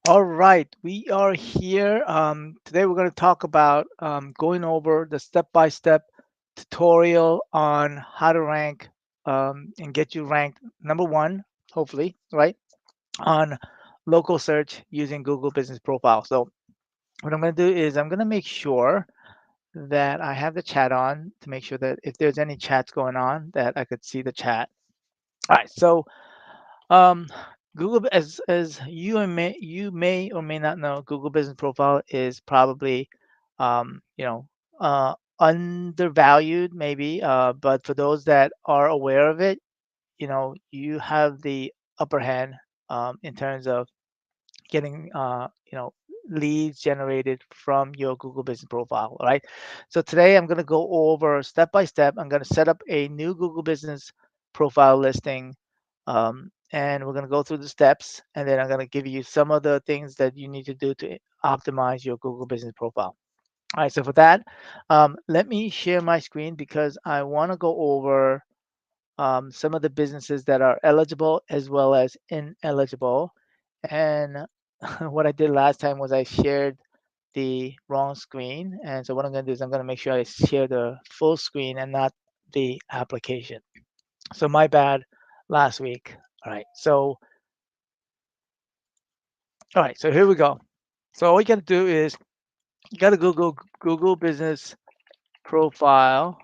All right, we are here. Today we're going to talk about going over the step-by-step tutorial on how to rank and get you ranked number one, hopefully, right, on local search using Google Business Profile. So what I'm going to do is I'm going to make sure that I have the chat on to make sure that if there's any chats going on that I could see the chat. All right, so um, Google, as you may or may not know, Google Business Profile is probably, um, you know, undervalued maybe. But for those that are aware of it, you have the upper hand in terms of getting, leads generated from your Google Business Profile. All right. So today I'm going to go over step by step. I'm going to set up a new Google Business Profile listing, and we're going to go through the steps, and then I'm going to give you some of the things that you need to do to optimize your Google Business Profile. All right. So for that, let me share my screen because I want to go over some of the businesses that are eligible as well as ineligible. And what I did last time was I shared the wrong screen. And so what I'm going to do is I'm going to make sure I share the full screen and not the application. So my bad last week. All right. So here we go. So all you got to do is you got to Google Business Profile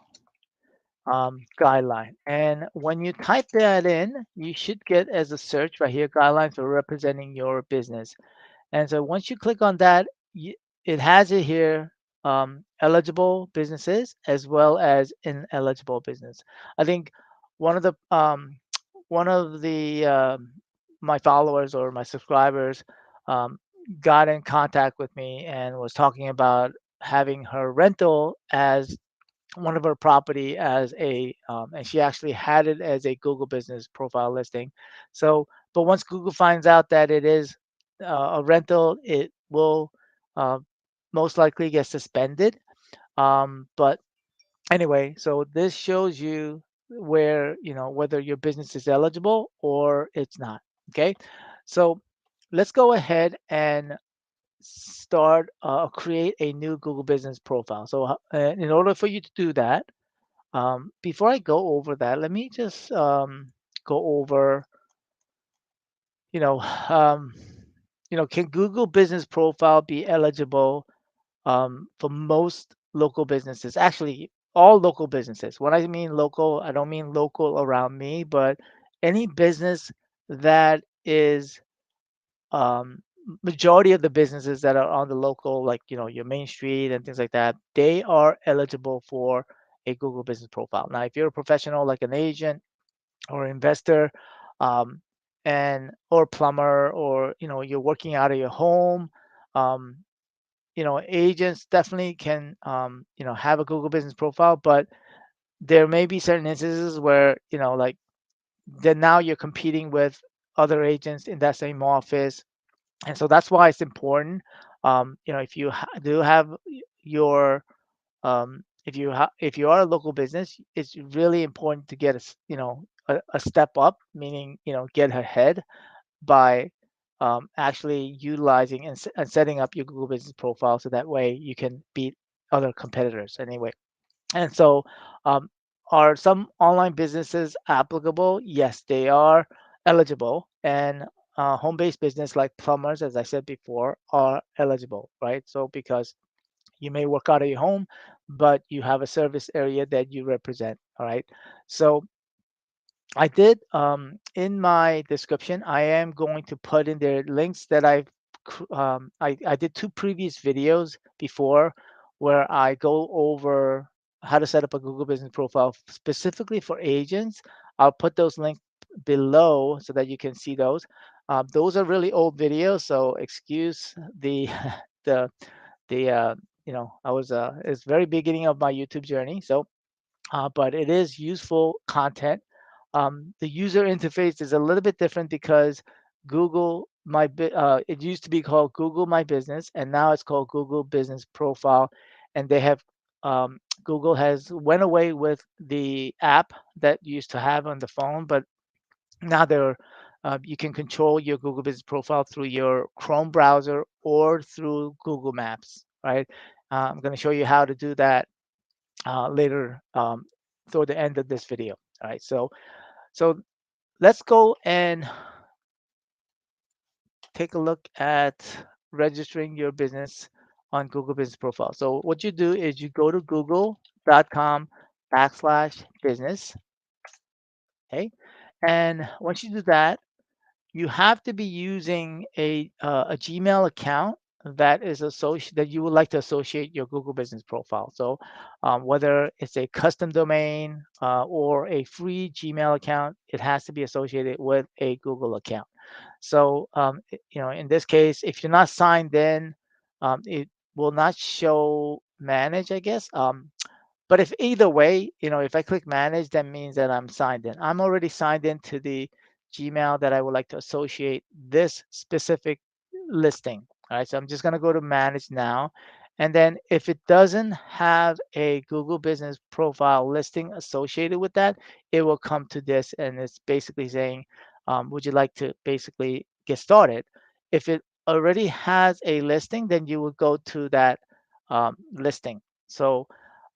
guideline. And when you type that in, you should get as a search right here, guidelines for representing your business. And so once you click on that, it has it here, eligible businesses as well as ineligible business. I think one of the one of the my followers or my subscribers um, got in contact with me and was talking about having her rental as one of her property as and she actually had it as a Google Business Profile listing. So, but once Google finds out that it is a rental, it will uh, most likely get suspended. But anyway, so this shows you where, whether your business is eligible or it's not. Okay. So let's go ahead and start create a new Google Business Profile. So in order for you to do that, before I go over that, let me just go over, you know, um, can Google Business Profile be eligible for most local businesses? Actually, all local businesses. When I mean local, I don't mean local around me, but any business that is majority of the businesses that are on the local, like your main street and things like that, they are eligible for a Google Business Profile. Now, if you're a professional like an agent or investor, um, and or plumber, or you're working out of your home, um, agents definitely can have a Google Business Profile, but there may be certain instances where like then now you're competing with other agents in that same office, and so that's why it's important. If you do have your if you are a local business, it's really important to get a step up, meaning get ahead by actually utilizing and setting up your Google Business Profile, so that way you can beat other competitors anyway. And so, um, are some online businesses applicable? Yes, they are eligible. And home-based business like plumbers, as I said before, are eligible, right? So because you may work out of your home, but you have a service area that you represent, all right? So I did in my description, I am going to put in there links that I did two previous videos before where I go over how to set up a Google Business Profile specifically for agents. I'll put those links below so that you can see those. Those are really old videos, so excuse the the I was it's very beginning of my YouTube journey, so but it is useful content. The user interface is a little bit different because it used to be called Google My Business, and now it's called Google Business Profile, and they have Google has went away with the app that you used to have on the phone, but now they're you can control your Google Business Profile through your Chrome browser or through Google Maps, right? I'm going to show you how to do that later toward the end of this video. All right, so let's go and take a look at registering your business on Google Business Profile. So what you do is you go to google.com/business, okay? And once you do that, you have to be using a Gmail account that is associated that you would like to associate your Google Business Profile. So whether it's a custom domain or a free Gmail account, it has to be associated with a Google account. So in this case, if you're not signed in, it will not show manage, I guess. But if either way, if I click manage, that means that I'm signed in. I'm already signed into the Gmail that I would like to associate this specific listing. All right, so I'm just going to go to manage now. And then if it doesn't have a Google Business Profile listing associated with that, it will come to this, and it's basically saying, would you like to basically get started? If it already has a listing, then you would go to that listing. So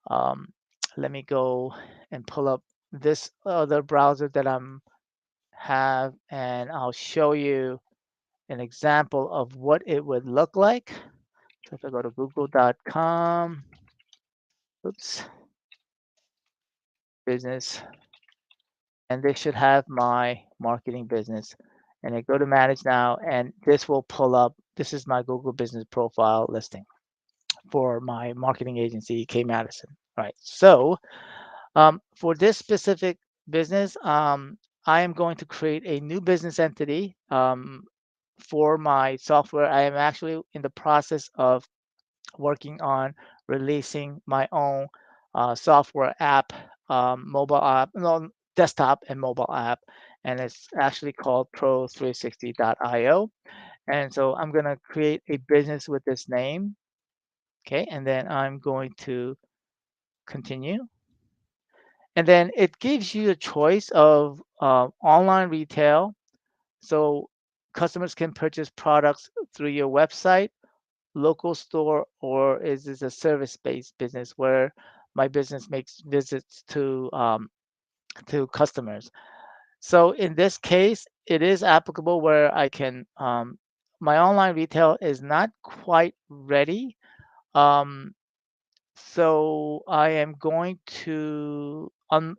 um, let me go and pull up this other browser that I'm have, and I'll show you an example of what it would look like. So if I go to google.com, oops, business, and this should have my marketing business. And I go to manage now, and this will pull up. This is my Google Business Profile listing for my marketing agency, K Madison. All right. So for this specific business, I am going to create a new business entity for my software. I am actually in the process of working on releasing my own software app, mobile app, no, desktop and mobile app, and it's actually called Pro360.io. And so I'm going to create a business with this name. Okay, and then I'm going to continue. And then it gives you a choice of online retail. So customers can purchase products through your website, local store, or is this a service-based business where my business makes visits to customers? So in this case, it is applicable where I can my online retail is not quite ready. Um, So I am going to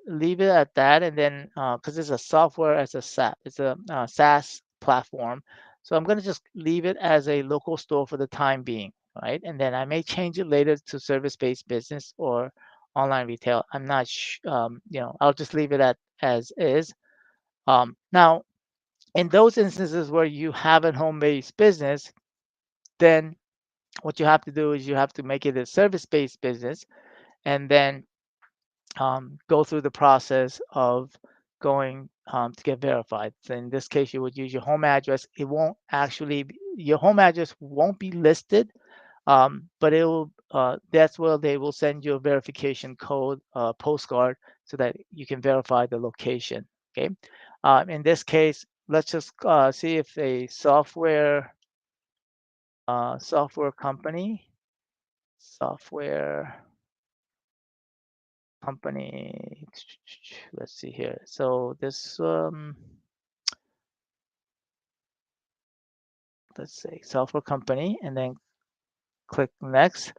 leave it at that, and then because it's a software as a SaaS, it's a SaaS platform. So I'm going to just leave it as a local store for the time being, right? And then I may change it later to service-based business or online retail. I'm not, I'll just leave it at as is. Now, in those instances where you have a home-based business, then what you have to do is you have to make it a service-based business, and then go through the process of going to get verified. So in this case, you would use your home address. It won't actually your home address won't be listed, but it will. That's where they will send you a verification code postcard so that you can verify the location. Okay. In this case, let's just see if a software software company. Let's see here. So this, let's say software company, and then click next.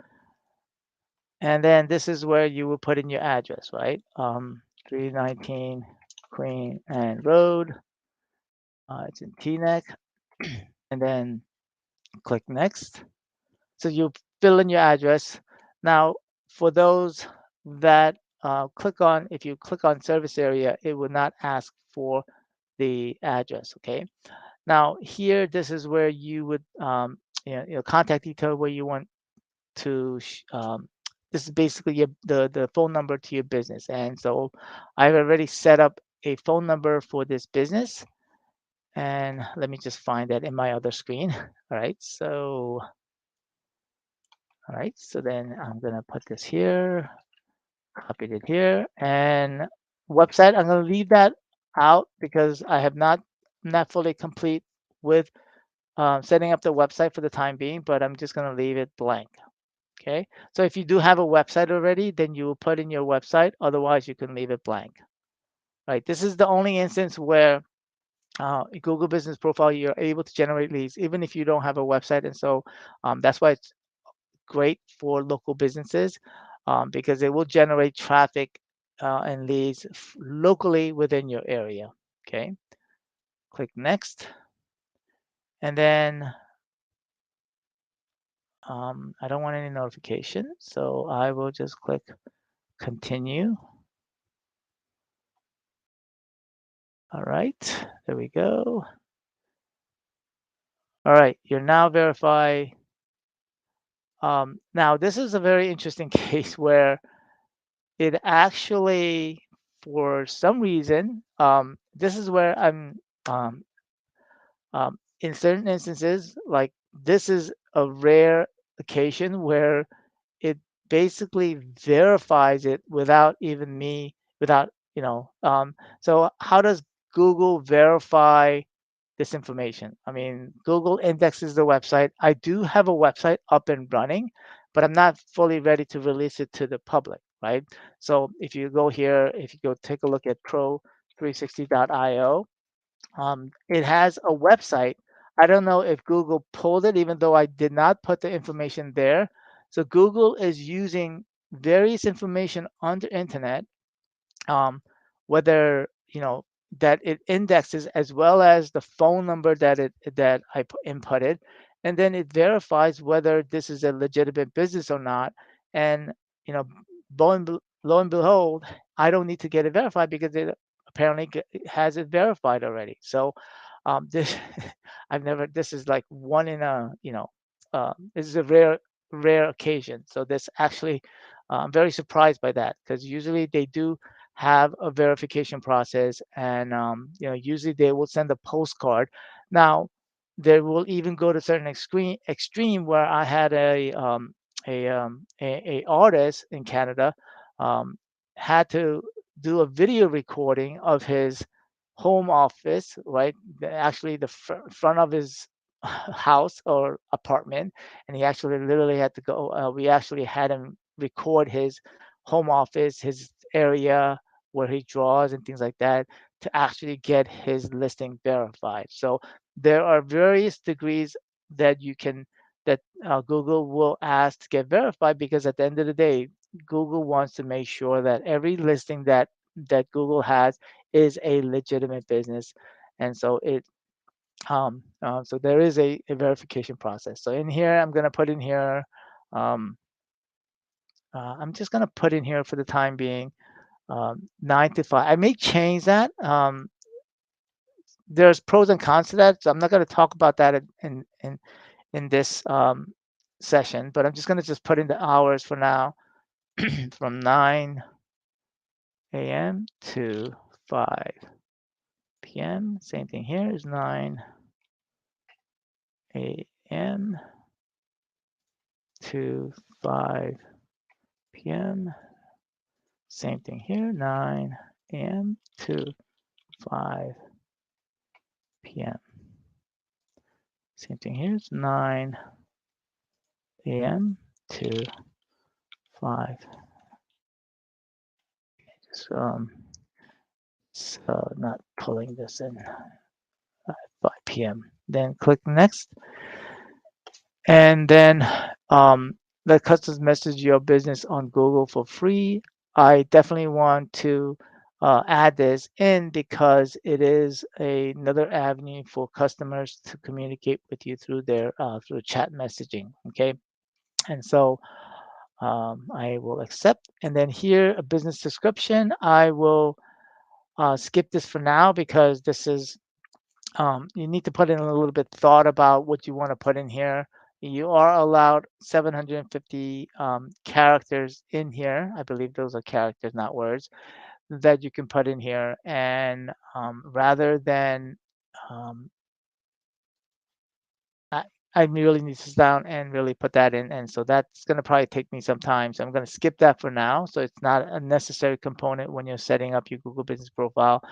And then this is where you will put in your address, right? 319 Queen Anne Road. It's in Teaneck. And then click next. So you fill in your address. Now, for those that if you click on service area, it will not ask for the address, okay? Now here, this is where you would, contact detail where you want to, this is basically the phone number to your business. And so I've already set up a phone number for this business. And let me just find that in my other screen. All right, so then I'm gonna put this here, copied it here, and website, I'm gonna leave that out because I have not not fully complete with setting up the website for the time being, but I'm just going to leave it blank. Okay. So if you do have a website already, then you will put in your website. Otherwise, you can leave it blank. Right. This is the only instance where Google Business Profile, you're able to generate leads, even if you don't have a website. And so that's why it's great for local businesses because it will generate traffic and leads locally within your area. Okay. Click next. And then I don't want any notification. So I will just click continue. All right. There we go. All right. You're now verified. Now, this is a very interesting case where it actually, for some reason, this is where I'm um, in certain instances, like this is a rare occasion where it basically verifies it without even me, without, so how does Google verify this information? I mean, Google indexes the website. I do have a website up and running, but I'm not fully ready to release it to the public, right? So if you go here, if you go take a look at pro360.io, it has a website. I don't know if Google pulled it, even though I did not put the information there. So Google is using various information on the internet, um, whether that it indexes as well as the phone number that I inputted, and then it verifies whether this is a legitimate business or not. And you know, lo and behold, I don't need to get it verified because it apparently it has it verified already. So this I've never. This is like one in a this is a rare occasion. So this actually I'm very surprised by that because usually they do have a verification process, and usually they will send a postcard. Now they will even go to certain extreme where I had a artist in Canada um, had to do a video recording of his home office, right? Actually, the front of his house or apartment, and he actually literally had to go. We actually had him record his home office, his area where he draws and things like that to actually get his listing verified. So there are various degrees that you can that Google will ask to get verified because at the end of the day, Google wants to make sure that every listing that Google has is a legitimate business, and so so there is a verification process. So in here, I'm going to put in here. Um, I'm just going to put in here for the time being 9 to 5. I may change that. There's pros and cons to that, so I'm not going to talk about that in this session. But I'm just going to just put in the hours for now, from 9 a.m. to 5 p.m. Same thing here is 9 a.m. to 5 p.m. Same thing here, 9 a.m. to 5 p.m. Same thing here is 9 a.m. to 5. So, so not pulling this in 5 p.m. Then click next, and then let customers message your business on Google for free. I definitely want to add this in because it is another avenue for customers to communicate with you through their through chat messaging. Okay, and so I will accept, and then here a business description. I will skip this for now because this is you need to put in a little bit thought about what you want to put in here. You are allowed 750 characters in here. I believe those are characters, not words, that you can put in here. And rather than, um, I, I really need to sit down and really put that in. And so that's going to probably take me some time. So I'm going to skip that for now. So it's not a necessary component when you're setting up your Google Business Profile.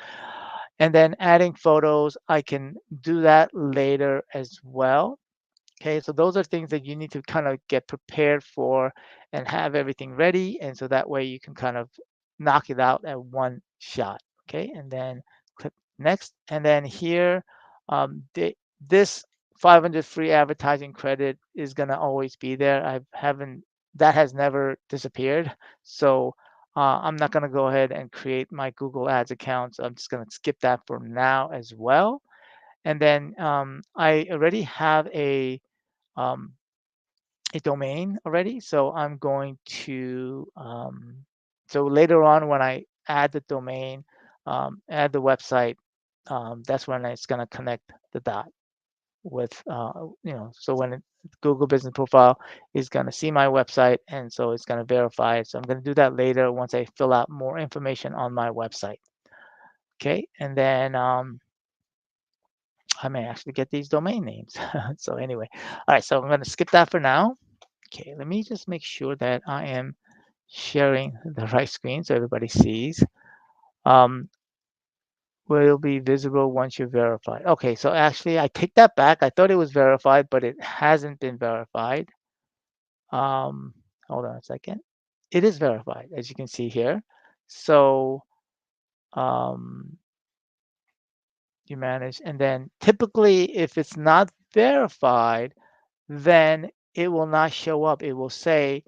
And then adding photos, I can do that later as well. Okay, so those are things that you need to kind of get prepared for and have everything ready. And so that way you can kind of knock it out at one shot. Okay, and then click next. And then here, this 500 free advertising credit is going to always be there. I haven't, that has never disappeared. So I'm not going to go ahead and create my Google Ads account. So I'm just going to skip that for now as well. And then I already have um, a domain already. So I'm going to, so later on when I add the domain, add the website, that's when it's going to connect the dot with, so when Google Business Profile is going to see my website, and so it's going to verify it. So I'm going to do that later once I fill out more information on my website. Okay. And then I may actually get these domain names. So anyway, all right. So I'm going to skip that for now. Okay, let me just make sure that I am sharing the right screen so everybody sees. Um, will be visible once you're verified. Okay, so actually I take that back. I thought it was verified, but it hasn't been verified. Um, hold on a second. It is verified, as you can see here. So um, you manage, and then typically if it's not verified, then it will not show up. It will say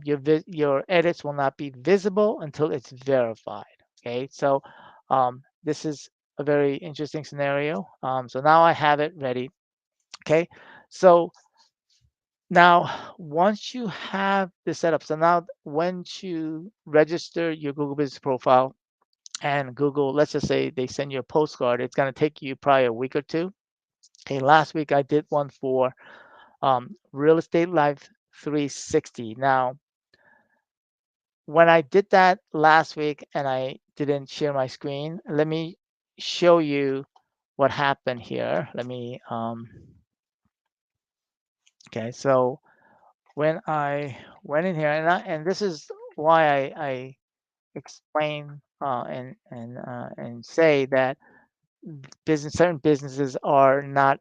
your edits will not be visible until it's verified. Okay, so this is a very interesting scenario. So now I have it ready. Okay, so now once you have this set up, so now once you register your Google Business Profile and Google, let's just say they send you a postcard, it's going to take you probably a week or two. Okay, last week I did one for Real Estate Life 360. Now, when I did that last week and I didn't share my screen, let me show you what happened here. Let me, okay, so when I went in here, and this is why I explain and say that certain businesses are not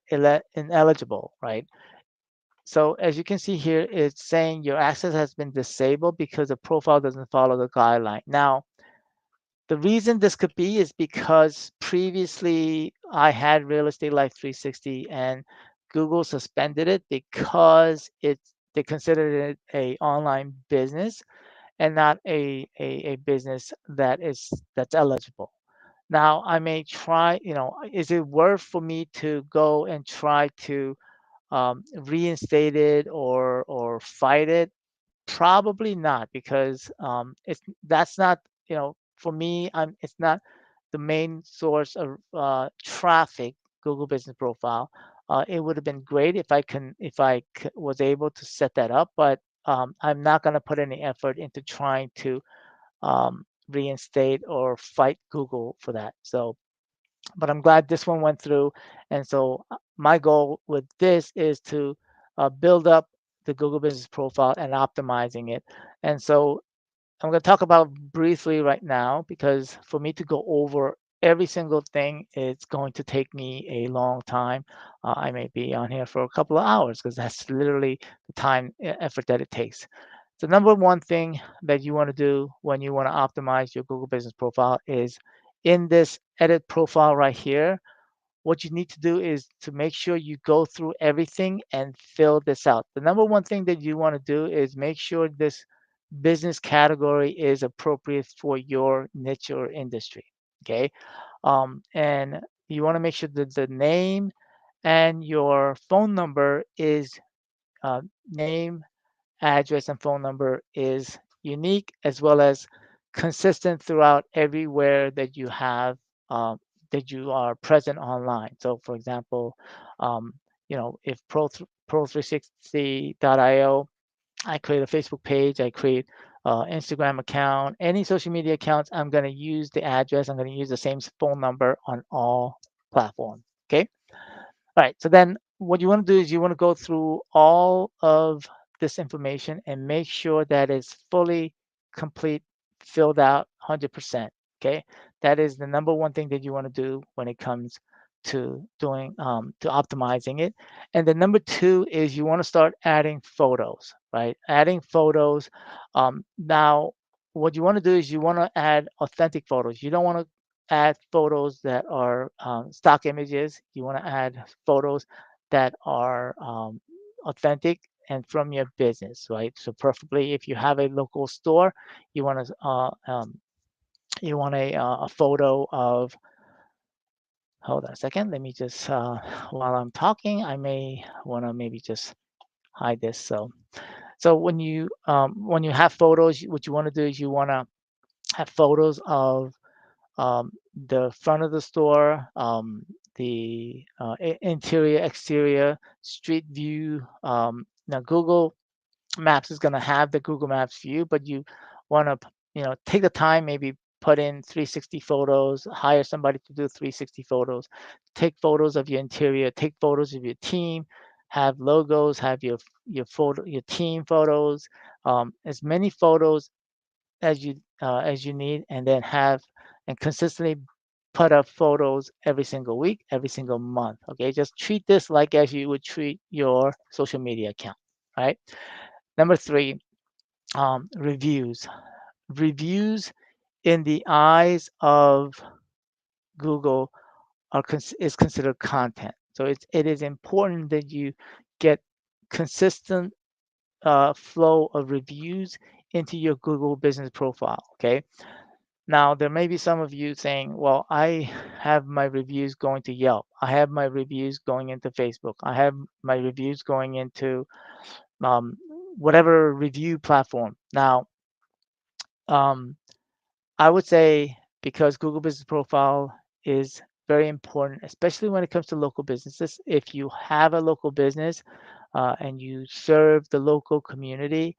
ineligible, right? So as you can see here, it's saying your access has been disabled because the profile doesn't follow the guideline. Now, the reason this could be is because previously I had Real Estate Life 360 and Google suspended it because they considered it a online business and not a business that's eligible. Now I may try, is it worth for me to go and try to reinstate it or fight it? Probably not, because it's that's not, for me. It's not the main source of traffic. Google Business Profile. It would have been great if I was able to set that up, but I'm not going to put any effort into trying to reinstate or fight Google for that. So but I'm glad this one went through. And so my goal with this is to build up the Google Business Profile and optimizing it. And so I'm going to talk about briefly right now, because for me to go over every single thing, it's going to take me a long time. I may be on here for a couple of hours because that's literally the time effort that it takes. The number one thing that you want to do when you want to optimize your Google Business Profile is in this edit profile right here. What you need to do is to make sure you go through everything and fill this out. The number one thing that you want to do is make sure this business category is appropriate for your niche or industry. Okay. And you want to make sure that the name and your phone number is name, address, and phone number is unique, as well as consistent throughout everywhere that you have um, that you are present online. So, for example, um, if Pro360.io, I create a Facebook page, I create Instagram account, any social media accounts, I'm going to use the address. I'm going to use the same phone number on all platforms. Okay. All right. So then what you want to do is you want to go through all of this information and make sure that it's fully complete, filled out 100%. Okay. That is the number one thing that you want to do when it comes to doing to optimizing it. And the number two is you want to start adding photos, right? Adding photos. Now, what you want to do is you want to add authentic photos. You don't want to add photos that are stock images. You want to add photos that are authentic and from your business, right? So preferably if you have a local store, you want to a photo of, hold on a second, let me just while I'm talking, I may want to maybe just hide this. So when you have photos, what you want to do is you want to have photos of the front of the store, the interior, exterior, street view. Now Google Maps is going to have the Google Maps view, but you want to, take the time, maybe put in 360 photos, hire somebody to do 360 photos, take photos of your interior, take photos of your team, have logos, have your team photos, as many photos as you need, and then have and consistently put up photos every single week, every single month. Okay, just treat this like as you would treat your social media account. Right. Number three, reviews. Reviews in the eyes of Google is considered content. So it is important that you get consistent flow of reviews into your Google business profile. Okay. Now, there may be some of you saying, well, I have my reviews going to Yelp. I have my reviews going into Facebook. I have my reviews going into um, whatever review platform. Now, um, I would say because Google Business Profile is very important, especially when it comes to local businesses. If you have a local business and you serve the local community,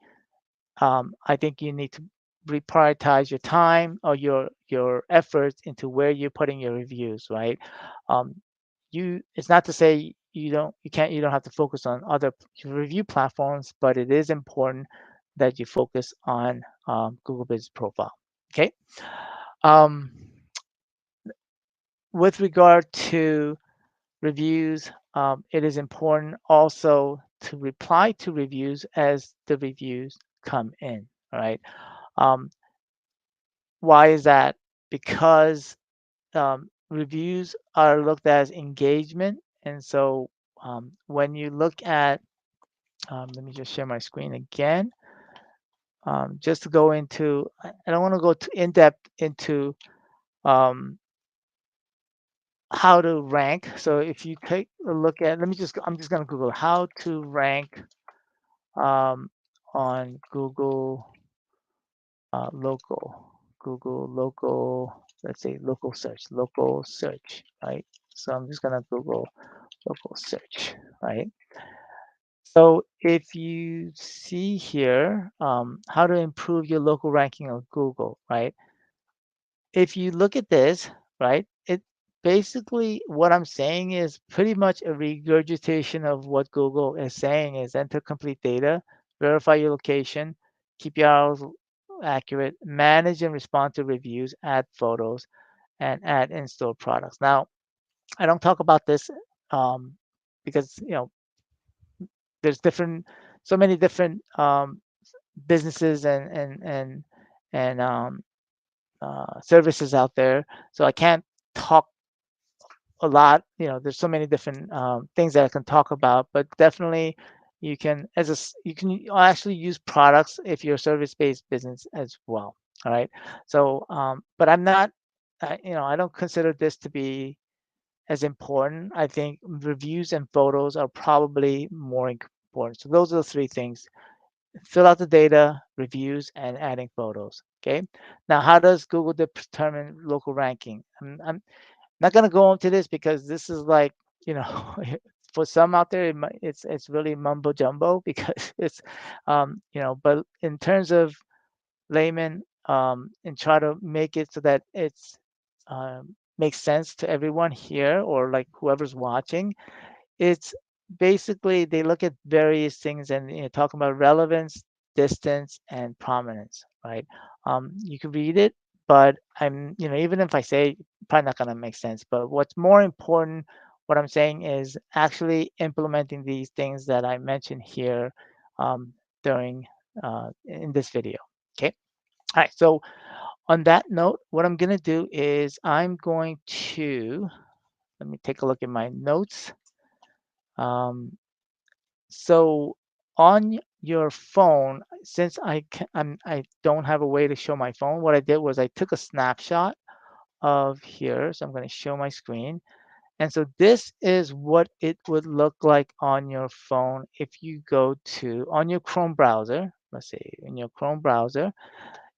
I think you need to reprioritize your time or your efforts into where you're putting your reviews, right? Um, it's not to say you don't have to focus on other review platforms, but it is important that you focus on Google Business Profile. Okay. Um, with regard to reviews, it is important also to reply to reviews as the reviews come in. All right. Um, why is that? Because reviews are looked at as engagement, and so when you look at, let me just share my screen again, just to go into, I don't want to go too in depth into um, how to rank. So if you take a look at, I'm just going to Google how to rank um, on local, Google local, let's say local search, right? So I'm just going to Google local search, right? So if you see here, how to improve your local ranking on Google, right? If you look at this, right, it basically what I'm saying is pretty much a regurgitation of what Google is saying is enter complete data, verify your location, keep your hours accurate, manage and respond to reviews, add photos, and add in-store products. Now, I don't talk about this um, because there's so many different businesses and services out there. So I can't talk a lot. There's so many different things that I can talk about, but definitely you can actually use products if you're a service-based business as well. All right. So, but I'm not, I don't consider this to be as important. I think reviews and photos are probably more important. So those are the three things: fill out the data, reviews, and adding photos. Okay. Now, how does Google determine local ranking? I'm not going to go into this because this is like, you know, for some out there, it's really mumbo jumbo because but in terms of layman, and try to make it so that it's makes sense to everyone here or like whoever's watching. It's basically they look at various things and talk about relevance, distance, and prominence, right? You can read it, but even if I say, probably not going to make sense. But what's more important, what I'm saying is actually implementing these things that I mentioned here um, during in this video. Okay. All right. So on that note, what I'm going to do is I'm going to let me take a look at my notes. Um, so on your phone, since I don't have a way to show my phone, what I did was I took a snapshot of here. So I'm going to show my screen. And so this is what it would look like on your phone if you go to on your Chrome browser. Let's see, in your Chrome browser,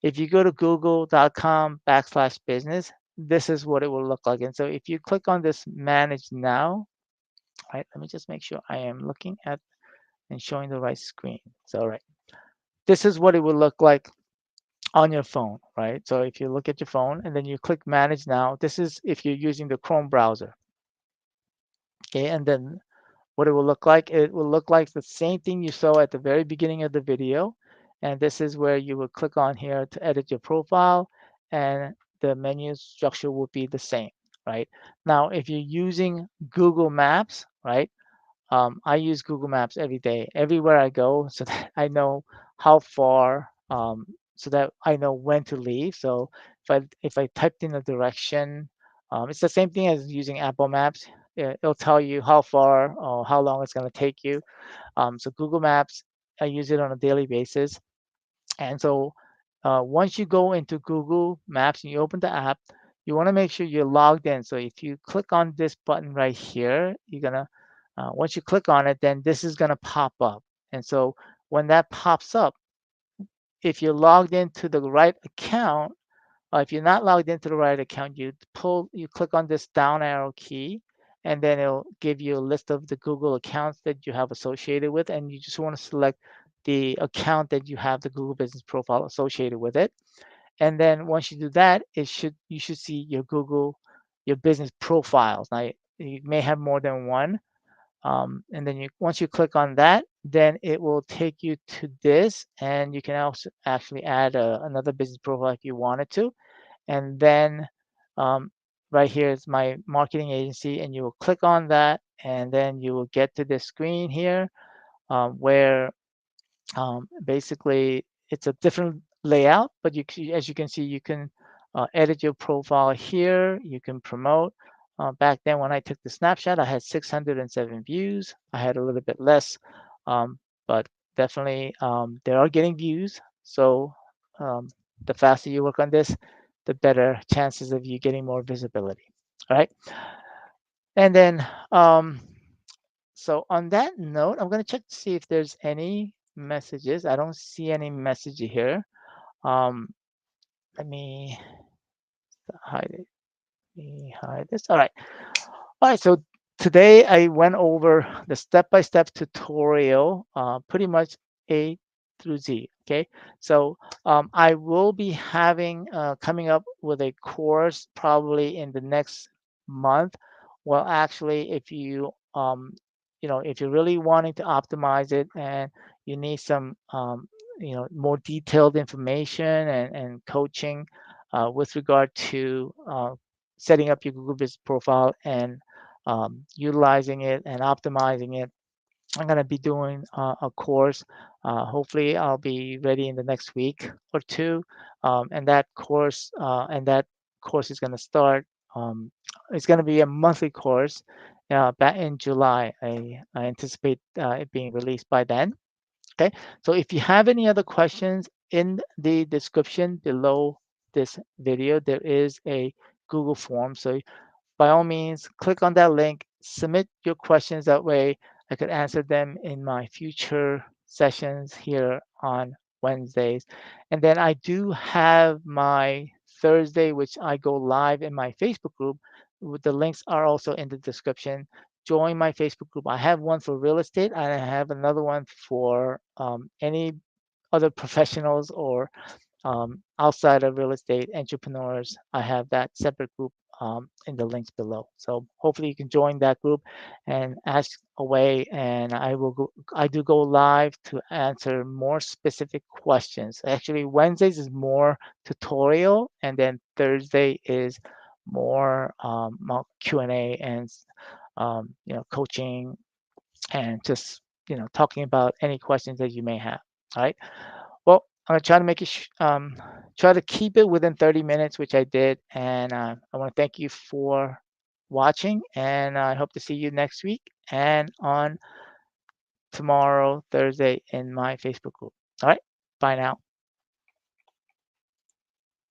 if you go to google.com/business, this is what it will look like. And so if you click on this manage now, right, let me just make sure I am looking at and showing the right screen. So, right, this is what it would look like on your phone, right? So if you look at your phone and then you click manage now, this is if you're using the Chrome browser. Okay, and then what it will look like the same thing you saw at the very beginning of the video. And this is where you will click on here to edit your profile, and the menu structure will be the same, right? Now, if you're using Google Maps, right? I use Google Maps every day, everywhere I go, so that I know how far, so that I know when to leave. So if I typed in a direction, it's the same thing as using Apple Maps. It'll tell you how far or how long it's going to take you. So Google Maps, I use it on a daily basis. And so once you go into Google Maps and you open the app, you want to make sure you're logged in. So if you click on this button right here, once you click on it, then this is gonna pop up. And so when that pops up, if you're logged into the right account, if you're not logged into the right account, you click on this down arrow key, and then it'll give you a list of the Google accounts that you have associated with, and you just want to select the account that you have the Google Business Profile associated with it. And then once you do that, you should see your business profiles. Now you may have more than one, and then once you click on that, then it will take you to this, and you can also actually add another business profile if you wanted to. And then right here is my marketing agency, and you will click on that, and then you will get to this screen here where basically it's a different layout, but as you can see, you can edit your profile here. You can promote. Back then, when I took the snapshot, I had 607 views. I had a little bit less, but definitely they are getting views. So um, the faster you work on this, the better chances of you getting more visibility. All right. And then so on that note, I'm going to check to see if there's any messages. I don't see any message here. Um, let me hide it. Let me hide this. All right. All right. So today I went over the step-by-step tutorial, pretty much A through Z. Okay. So I will be coming up with a course probably in the next month. Well, actually, if you're really wanting to optimize it and you need some, more detailed information and coaching with regard to setting up your Google Business Profile and utilizing it and optimizing it, I'm going to be doing a course. Hopefully, I'll be ready in the next week or two, and that course is going to start. It's going to be a monthly course. Back in July, I anticipate it being released by then. Okay, so if you have any other questions, in the description below this video, there is a Google form. So by all means, click on that link, submit your questions. That way I could answer them in my future sessions here on Wednesdays. And then I do have my Thursday, which I go live in my Facebook group. The links are also in the description. Join my Facebook group. I have one for real estate, and I have another one for any other professionals or outside of real estate entrepreneurs. I have that separate group in the links below. So hopefully you can join that group and ask away, and I do go live to answer more specific questions. Actually, Wednesdays is more tutorial, and then Thursday is more Q&A and coaching and just talking about any questions that you may have. All right. Well, I'm gonna try to make it try to keep it within 30 minutes, which I did, and I want to thank you for watching, and I hope to see you next week and on tomorrow, Thursday, in my Facebook group. All right. Bye now.